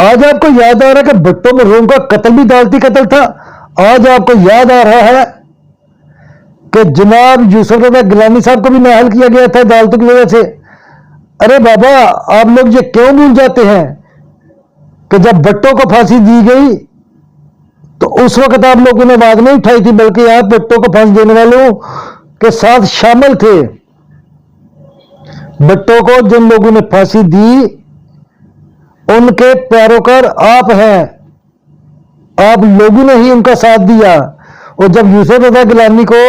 آج آپ کو یاد آ رہا ہے کہ بھٹو مرحوم کا قتل بھی عدالتی قتل تھا. آج آپ کو یاد آ رہا ہے کہ جناب یوسف رضا گیلانی صاحب کو بھی نااہل کیا گیا تھا عدالتوں کی وجہ سے. ارے بابا آپ لوگ یہ کیوں بھول جاتے ہیں کہ جب بھٹو کو پھانسی دی گئی تو اس وقت آپ لوگوں نے آواز نہیں اٹھائی تھی, بلکہ آپ بھٹو کو پھانسی دینے والوں کے ساتھ شامل تھے. بھٹو کو جن لوگوں نے پھانسی دی ان کے پیروکار آپ ہیں, آپ لوگوں نے ہی ان کا ساتھ دیا. اور جب یوسف رضا گیلانی کو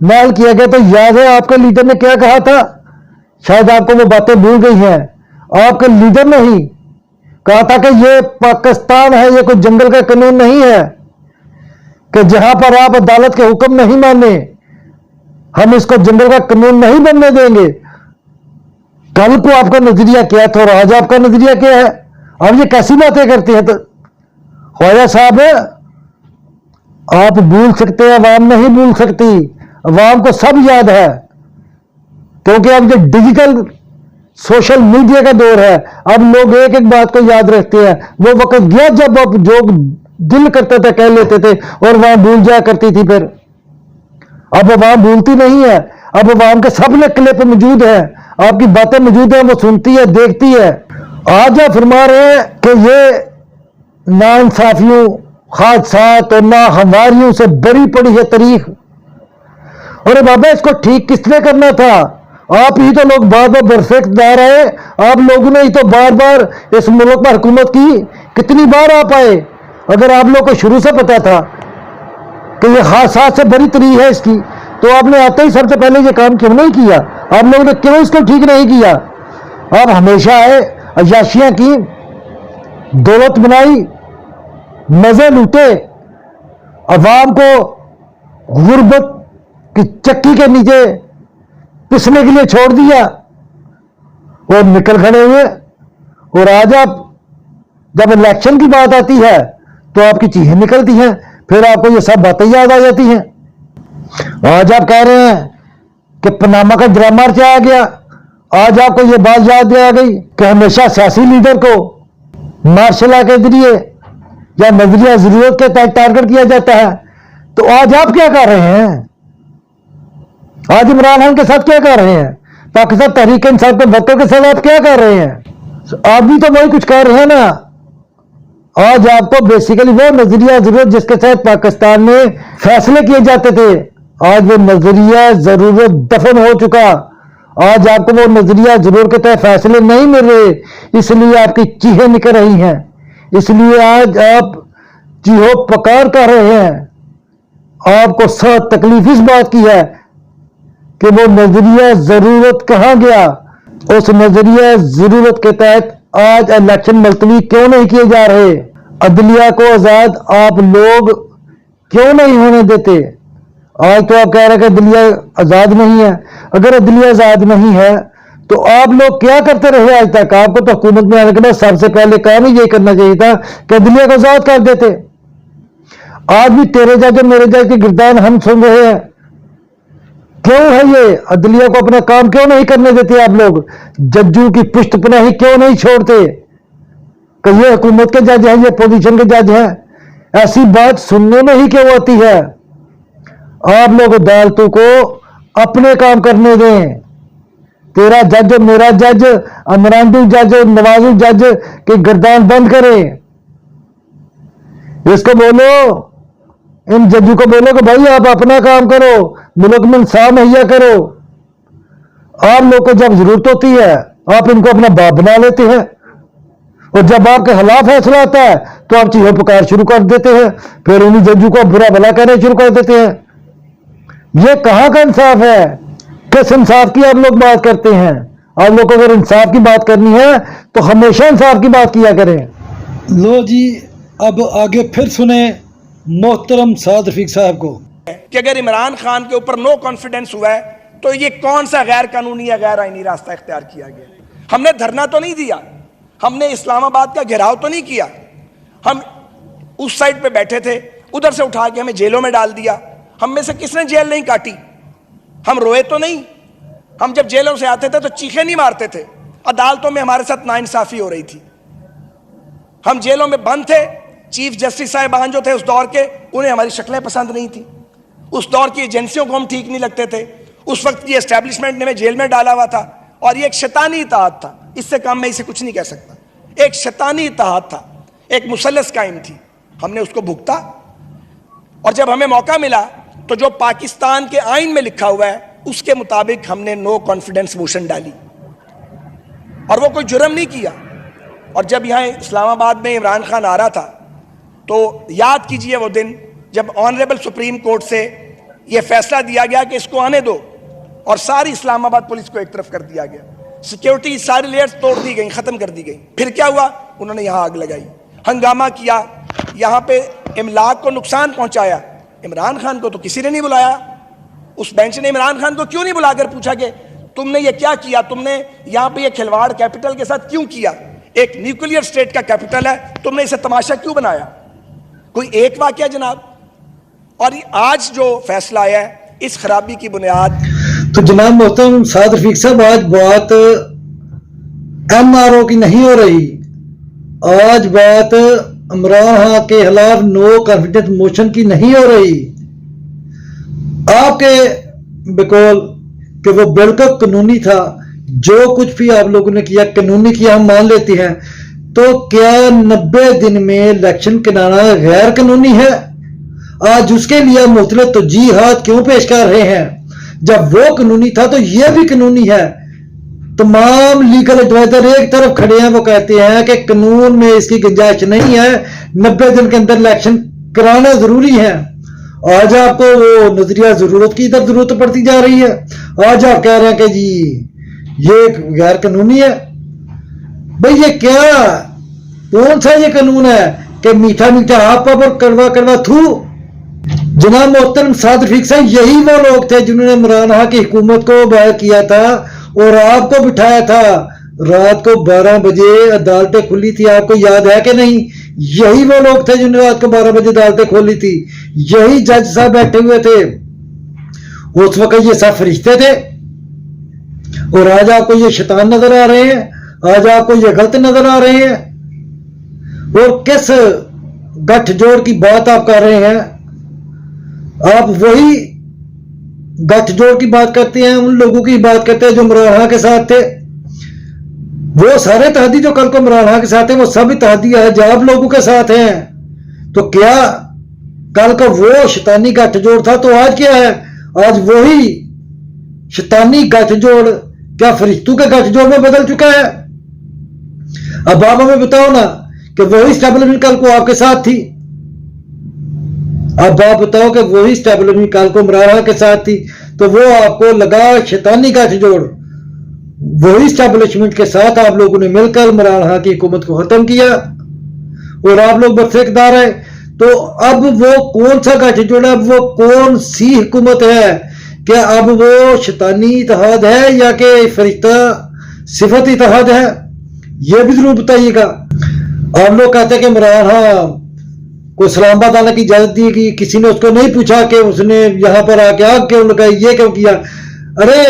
نااہل کیا گیا تو یاد ہے آپ کے لیڈر نے کیا کہا تھا؟ شاید آپ کو وہ باتیں بھول گئی ہیں. آپ کے لیڈر نے ہی کہا تھا کہ یہ پاکستان ہے, یہ کوئی جنگل کا قانون نہیں ہے کہ جہاں پر آپ عدالت کے حکم نہیں مانیں, ہم اس کو جنگل کا قانون نہیں بننے دیں گے. کل کو آپ کا نظریہ کیا تھا اور آج آپ کا نظریہ کیا ہے؟ آپ یہ کیسی باتیں کرتے ہیں؟ تو خواجہ صاحب آپ بھول سکتے ہیں, عوام نہیں بھول سکتی. عوام کو سب یاد ہے کیونکہ اب یہ ڈیجیٹل سوشل میڈیا کا دور ہے. اب لوگ ایک ایک بات کو یاد رکھتے ہیں. وہ وقت گیا جب آپ جو دل کرتا تھا کہہ لیتے تھے اور وہاں بھول جایا کرتی تھی. پھر اب عوام بھولتی نہیں ہے. اب عوام کے سب نے کلپ موجود ہیں, آپ کی باتیں موجود ہیں, وہ سنتی ہے, دیکھتی ہے. آج آپ فرما رہے ہیں کہ یہ ناانصافیوں, حادثات اور ناہمواریوں سے بری پڑی ہے تاریخ. اور بابا اس کو ٹھیک کس نے کرنا تھا؟ آپ ہی تو لوگ بار بار برفیکٹ دار آئے. آپ لوگوں نے ہی تو بار بار اس ملک پر حکومت کی. کتنی بار آپ آئے؟ اگر آپ لوگ کو شروع سے پتا تھا کہ یہ حادثات سے بری تاریخ ہے اس کی, تو آپ نے آتے ہی سب سے پہلے یہ کام کیوں نہیں کیا؟ آپ لوگوں نے کیوں اس کو ٹھیک نہیں کیا؟ آپ ہمیشہ آئے, عیاشیاں کی, دولت بنائی, مزے لوٹے, عوام کو غربت کی چکی کے نیچے پسنے کے لیے چھوڑ دیا اور نکل کھڑے ہوئے. اور آج آپ جب الیکشن کی بات آتی ہے تو آپ کی چیخیں نکلتی ہیں, پھر آپ کو یہ سب باتیں یاد آ جاتی ہیں. آج آپ کہہ رہے ہیں کہ پاناما کا ڈرامہ رچایا گیا. آج آپ کو یہ بات یاد آ گئی کہ ہمیشہ سیاسی لیڈر کو مارشل لا کے ذریعے یا نظریہ ضرورت کے تحت ٹارگٹ کیا جاتا ہے. تو آج آپ کیا کر رہے ہیں؟ آج عمران خان کے ساتھ کیا کر رہے ہیں؟ پاکستان تحریک انصاف کے ورکر کے ساتھ آپ کیا کر رہے ہیں؟ آپ بھی تو وہی کچھ کر رہے ہیں نا. آج آپ کو بیسیکلی وہ نظریہ ضرورت جس کے تحت پاکستان میں فیصلے کیے جاتے تھے, آج وہ نظریہ ضرورت دفن ہو چکا. آج آپ کو وہ نظریہ ضرورت کے تحت فیصلے نہیں مل رہے, اس لیے آپ کی چیخیں نکل رہی ہیں. اس لیے آج آپ چیخو پکار کر رہے ہیں. آپ کو سخت تکلیف اس بات کی ہے کہ وہ نظریہ ضرورت کہاں گیا. اس نظریہ ضرورت کے تحت آج الیکشن ملتوی کیوں نہیں کیے جا رہے؟ عدلیہ کو آزاد آپ لوگ کیوں نہیں ہونے دیتے؟ آج تو آپ کہہ رہے ہیں کہ عدلیہ آزاد نہیں ہے. اگر عدلیہ آزاد نہیں ہے تو آپ لوگ کیا کرتے رہے آج تک؟ آپ کو تو حکومت میں آنے کے بعد سب سے پہلے کام ہی یہی کرنا چاہیے تھا کہ عدلیہ کو آزاد کر دیتے. آج بھی تیرے جج اور میرے جج کی گردان ہم سن رہے ہیں. کیوں ہے یہ؟ عدلیہ کو اپنا کام کیوں نہیں کرنے دیتے آپ لوگ؟ ججوں کی پشت پناہی کیوں نہیں چھوڑتے کہ یہ حکومت کے جج ہیں, یہ پوزیشن کے جج ہیں؟ ایسی بات سننے میں ہی کیوں آتی ہے؟ آپ لوگ عدالتوں کو اپنے کام کرنے دیں. تیرا جج اور میرا جج, عمران جج اور نواز جج کی گردان بند کریں. اس کو بولو, ان ججوں کو بولو کہ بھائی آپ اپنا کام کرو, ملک میں انصاف مہیا کرو. آپ لوگ کو جب ضرورت ہوتی ہے آپ ان کو اپنا باپ بنا لیتے ہیں, اور جب آپ کے خلاف فیصلہ آتا ہے تو آپ چیخو پکار شروع کر دیتے ہیں, پھر انہیں ججوں کو برا بھلا کہنے شروع کر دیتے ہیں. یہ کہاں کا انصاف ہے؟ کس انصاف کی آپ لوگ بات کرتے ہیں؟ آپ لوگ کو اگر انصاف کی بات کرنی ہے تو ہمیشہ انصاف کی بات کیا کریں. لو جی, اب آگے پھر سنیں محترم سعد رفیق صاحب کو. کہ اگر عمران خان کے اوپر نو کانفیڈنس ہوا ہے تو یہ کون سا غیر قانونی یا غیر آئینی راستہ اختیار کیا گیا؟ ہم نے دھرنا تو نہیں دیا, ہم نے اسلام آباد کا گھیراؤ تو نہیں کیا, ہم اس سائڈ پہ بیٹھے تھے, ادھر سے اٹھا کے ہمیں جیلوں میں ڈال دیا. ہم میں سے کس نے جیل نہیں کاٹی؟ ہم روئے تو نہیں. ہم جب جیلوں سے آتے تھے تو چیخیں نہیں مارتے تھے. عدالتوں میں ہمارے ساتھ ناانصافی ہو رہی تھی. ہم جیلوں میں بند تھے, چیف جسٹس صاحبان جو تھے اس دور کے, انہیں ہماری شکلیں پسند نہیں تھیں, اس دور کی ایجنسیوں کو ہم ٹھیک نہیں لگتے تھے, اس وقت کی اسٹیبلشمنٹ نے ہمیں جیل میں ڈالا ہوا تھا, اور یہ ایک شیطانی اتحاد تھا, اس سے کم میں اسے کچھ نہیں کہہ سکتا, ایک شیطانی اتحاد تھا, ایک مثلث قائم تھی, ہم نے اس کو بھگتا, اور جب ہمیں موقع ملا تو جو پاکستان کے آئین میں لکھا ہوا ہے اس کے مطابق ہم نے نو کانفیڈنس موشن ڈالی, اور وہ کوئی جرم نہیں کیا. اور جب یہاں اسلام آباد میں عمران خان آ رہا تھا تو یاد کیجئے وہ دن جب آنریبل سپریم کورٹ سے یہ فیصلہ دیا گیا کہ اس کو آنے دو, اور ساری اسلام آباد پولیس کو ایک طرف کر دیا گیا, سیکیورٹی ساری لیئرز توڑ دی گئیں, ختم کر دی گئی. پھر کیا ہوا, انہوں نے یہاں آگ لگائی, ہنگامہ کیا, یہاں پہ املاک کو نقصان پہنچایا. عمران خان کو تو کسی نے نہیں بلایا, اس بینچ نے عمران خان کو کیوں نہیں بلا کر پوچھا کہ تم نے یہ کیا کیا, تم نے یہاں پہ یہ کھلواڑ کیپٹل کے ساتھ کیوں کیا, ایک نیوکلیئر سٹیٹ کا کیپٹل ہے, تم نے اسے تماشا کیوں بنایا. کوئی ایک واقعہ جناب. اور آج جو فیصلہ آیا ہے اس خرابی کی بنیاد. تو جناب محترم سعد رفیق صاحب, آج بات ایم آر او کی نہیں ہو رہی, آج بات عمران خان کے خلاف نو کانفیڈنس موشن کی نہیں ہو رہی. آپ کے بقول کہ وہ بالکل قانونی تھا, جو کچھ بھی آپ لوگوں نے کیا قانونی کیا, ہم مان لیتے ہیں, تو کیا 90 دن میں الیکشن کرانا غیر قانونی ہے؟ آج اس کے لیے مختلف توجیحات کیوں پیش کر رہے ہیں؟ جب وہ قانونی تھا تو یہ بھی قانونی ہے. تمام لیگل ایڈوائزر ایک طرف کھڑے ہیں, وہ کہتے ہیں کہ قانون میں اس کی گنجائش نہیں ہے, 90 دن کے اندر الیکشن کرانا ضروری ہے. آج آپ کو وہ نظریہ ضرورت کی ادھر ضرورت پڑتی جا رہی ہے. آج آپ کہہ رہے ہیں کہ جی یہ غیر قانونی ہے. بھئی یہ کیا, کون سا یہ قانون ہے کہ میٹھا میٹھا آپ پر کڑوا کڑوا تھو. جناب محترم سعد رفیق صاحب, یہی وہ لوگ تھے جنہوں نے عمران خان کی حکومت کو باہر کیا تھا اور آپ کو بٹھایا تھا. رات کو 12 بجے عدالتیں کھلی تھی, آپ کو یاد ہے کہ نہیں؟ یہی وہ لوگ تھے جنہوں نے رات کو 12 بجے عدالتیں کھولی تھی. یہی جج صاحب بیٹھے ہوئے تھے, اس وقت یہ سب فرشتے تھے, اور آج آپ کو یہ شیطان نظر آ رہے ہیں, آج آپ کو یہ غلط نظر آ رہے ہیں. اور کس گٹھ جوڑ کی بات آپ کر رہے ہیں؟ آپ وہی گٹھ جوڑ کی بات کرتے ہیں, ان لوگوں کی بات کرتے ہیں جو عمران خان کے ساتھ تھے. وہ سارے اتحادی جو کل کو عمران خان کے ساتھ ہیں وہ سب اتحادی حجاب لوگوں کے ساتھ ہیں. تو کیا کل کا وہ شیطانی گٹھ جوڑ تھا تو آج کیا ہے؟ آج وہی شیطانی گٹھ جوڑ کیا فرشتوں کے گٹھ جوڑ میں بدل چکا ہے؟ اب آپ ہمیں بتاؤ نا کہ وہی اسٹیبلشمنٹ کل کو آپ کے ساتھ تھی. اب آپ بتاؤ کہ وہی اسٹیبلشمنٹ کل کو عمران خان کے ساتھ تھی, تو وہ آپ کو لگا شیطانی گٹھ جوڑ. وہی اسٹیبلشمنٹ کے ساتھ آپ لوگوں نے مل کر عمران خان کی حکومت کو ختم کیا اور آپ لوگ برسر اقتدار ہے. تو اب وہ کون سا گٹھ جوڑ ہے, اب وہ کون سی حکومت ہے؟ کیا اب وہ شیطانی اتحاد ہے یا کہ فرشتہ صفت اتحاد ہے؟ یہ بھی ضرور بتائیے گا. آپ لوگ کہتے ہیں کہ عمران خان کو اسلام آباد آنے کی اجازت دی گئی, کسی نے اس کو نہیں پوچھا کہ اس نے یہاں پر آ کے آگ کیوں لگائی, یہ کیوں کیا. ارے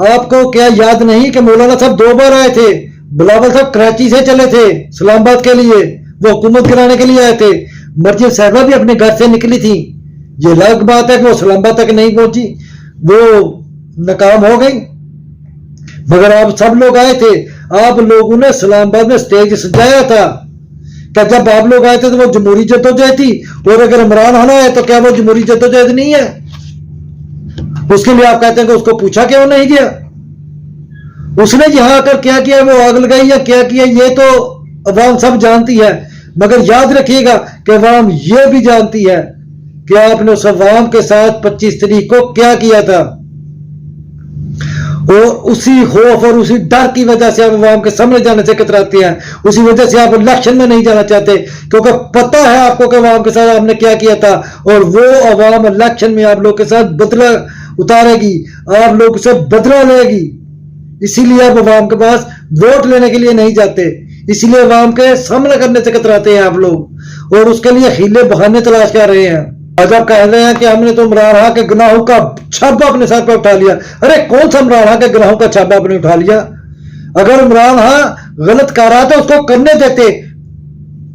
آپ کو کیا یاد نہیں کہ مولانا صاحب 2 بار آئے تھے, بلاول صاحب کراچی سے چلے تھے اسلام آباد کے لیے, وہ حکومت کرانے کے لیے آئے تھے. مریم صاحبہ بھی اپنے گھر سے نکلی تھی, یہ الگ بات ہے کہ وہ اسلام آباد تک نہیں پہنچی, وہ ناکام ہو گئی. مگر آپ سب لوگ آئے تھے, آپ لوگوں نے اسلام آباد میں سٹیج سجایا تھا کہ جب آپ لوگ آئے تھے تو وہ جمہوری جدوجہد تھی, اور اگر عمران خان آئے تو کیا وہ جمہوری جدوجہد نہیں ہے؟ اس کے لیے آپ کہتے ہیں کہ اس کو پوچھا کیوں نہیں گیا, اس نے یہاں آ کر کیا کیا, وہ آگ لگائی یا کیا کیا, یہ تو عوام سب جانتی ہے. مگر یاد رکھیے گا کہ عوام یہ بھی جانتی ہے کہ آپ نے اس عوام کے ساتھ 25 تاریخ کو کیا کیا تھا, اور اسی خوف اور اسی ڈر کی وجہ سے آپ عوام کے سامنے جانے سے کتراتے ہیں, اسی وجہ سے آپ الیکشن میں نہیں جانا چاہتے, کیونکہ پتہ ہے آپ کو کہ عوام کے ساتھ آپ نے کیا کیا تھا, اور وہ عوام الیکشن میں آپ لوگ کے ساتھ بدلہ اتارے گی, آپ لوگ سے بدلہ لے گی. اسی لیے آپ عوام کے پاس ووٹ لینے کے لیے نہیں جاتے, اسی لیے عوام کے سامنے کرنے سے کتراتے ہیں آپ لوگ, اور اس کے لیے ہیلے بہانے تلاش کر رہے ہیں. آج آپ کہہ رہے ہیں کہ ہم نے تو عمران خان کے گناہوں کا چھاپا اپنے ساتھ پہ اٹھا لیا. ارے کون سا عمران خان کے گناہوں کا چھاپا آپ نے اٹھا لیا؟ اگر عمران خان غلط کر رہا تھا اس کو کرنے دیتے,